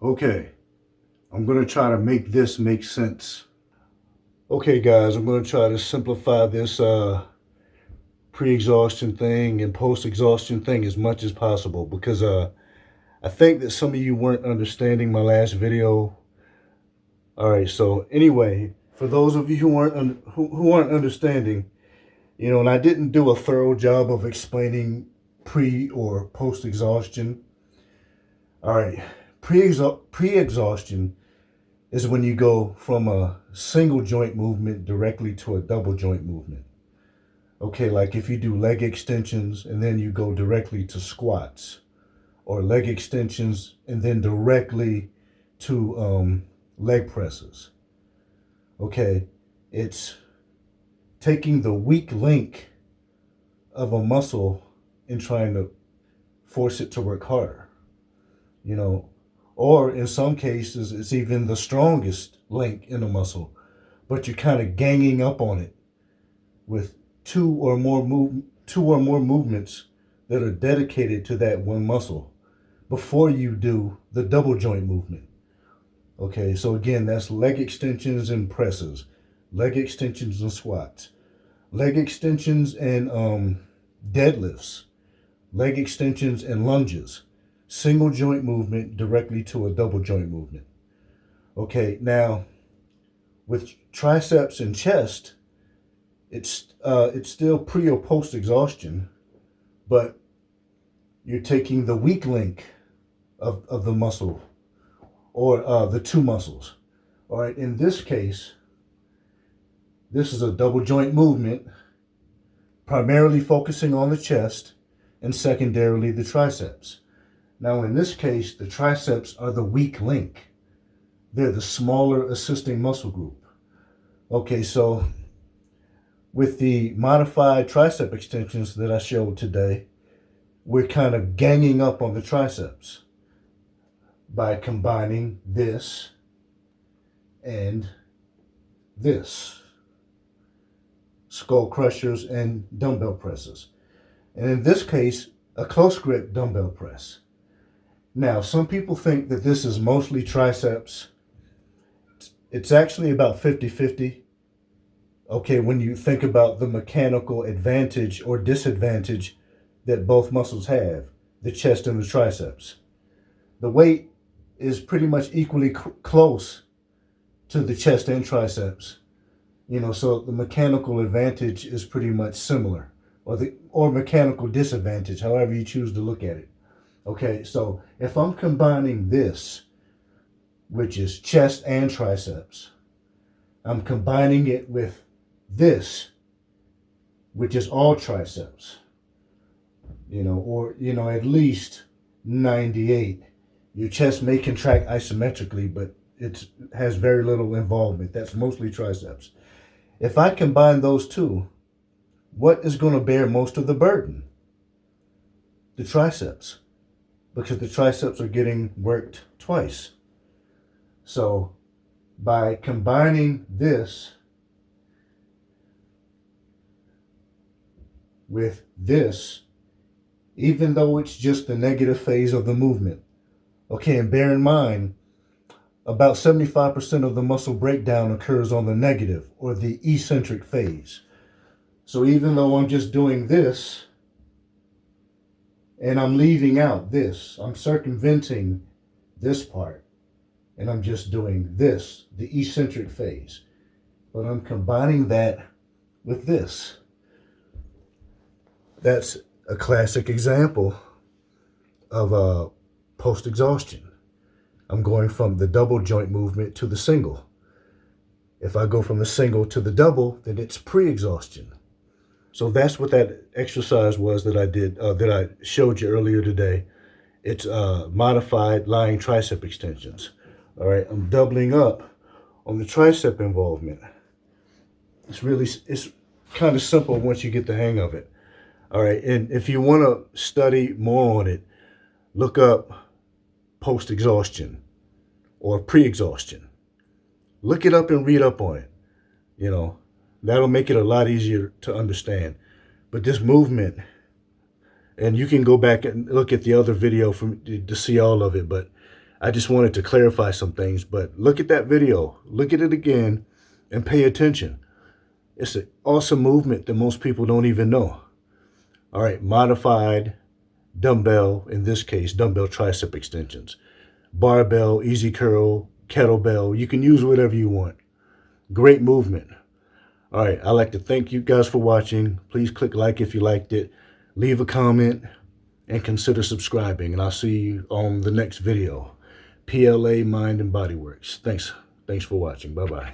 Okay, I'm going to try to make this make sense. Okay, guys, I'm going to try to simplify this pre-exhaustion thing and post-exhaustion thing as much as possible because I think that some of you weren't understanding my last video. All right, so anyway, for those of you who aren't understanding, you know, and I didn't do a thorough job of explaining pre or post-exhaustion. All right, pre-exhaustion is when you go from a single joint movement directly to a double joint movement. Okay, like if you do leg extensions and then you go directly to squats, or leg extensions and then directly to leg presses. Okay, it's taking the weak link of a muscle and trying to force it to work harder, you know, or in some cases it's even the strongest link in a muscle, but you're kind of ganging up on it with two or more movements that are dedicated to that one muscle before you do the double joint movement. Okay, so again, that's leg extensions and presses, leg extensions and squats, leg extensions and deadlifts, leg extensions and lunges, single joint movement directly to a double joint movement. Okay, now with triceps and chest, it's still pre or post exhaustion, but you're taking the weak link of the muscle or the two muscles. All right, in this case, this is a double joint movement, primarily focusing on the chest and secondarily the triceps. Now, in this case, the triceps are the weak link. They're the smaller assisting muscle group. Okay, so with the modified tricep extensions that I showed today, we're kind of ganging up on the triceps by combining this and this. Skull crushers and dumbbell presses. And in this case, a close grip dumbbell press. Now, some people think that this is mostly triceps. It's actually about 50-50. Okay, when you think about the mechanical advantage or disadvantage that both muscles have, the chest and the triceps. The weight is pretty much equally close to the chest and triceps. You know, so the mechanical advantage is pretty much similar, or mechanical disadvantage, however you choose to look at it. Okay, so if I'm combining this, which is chest and triceps, I'm combining it with this, which is all triceps, you know, or, you know, at least 98. Your chest may contract isometrically, but it has very little involvement. That's mostly triceps. If I combine those two, what is going to bear most of the burden? The triceps, because the triceps are getting worked twice. So by combining this with this, even though it's just the negative phase of the movement, okay, and bear in mind, about 75% of the muscle breakdown occurs on the negative or the eccentric phase. So even though I'm just doing this and I'm leaving out this, I'm circumventing this part and I'm just doing this, the eccentric phase. But I'm combining that with this. That's a classic example of post-exhaustion. I'm going from the double joint movement to the single. If I go from the single to the double, then it's pre-exhaustion. So that's what that exercise was that I did, that I showed you earlier today. It's modified lying tricep extensions. All right, I'm doubling up on the tricep involvement. It's kind of simple once you get the hang of it. All right, and if you want to study more on it, look up post-exhaustion or pre-exhaustion. Look it up and read up on it. You know, that'll make it a lot easier to understand. But this movement, and you can go back and look at the other video to see all of it, but I just wanted to clarify some things, but look at that video, look at it again, and pay attention. It's an awesome movement that most people don't even know. All right, modified dumbbell, in this case, dumbbell tricep extensions. Barbell, easy curl, kettlebell, you can use whatever you want. Great movement. All right, I'd like to thank you guys for watching. Please click like if you liked it, leave a comment, and consider subscribing, and I'll see you on the next video. PLA Mind and Body Works. Thanks for watching. Bye-bye.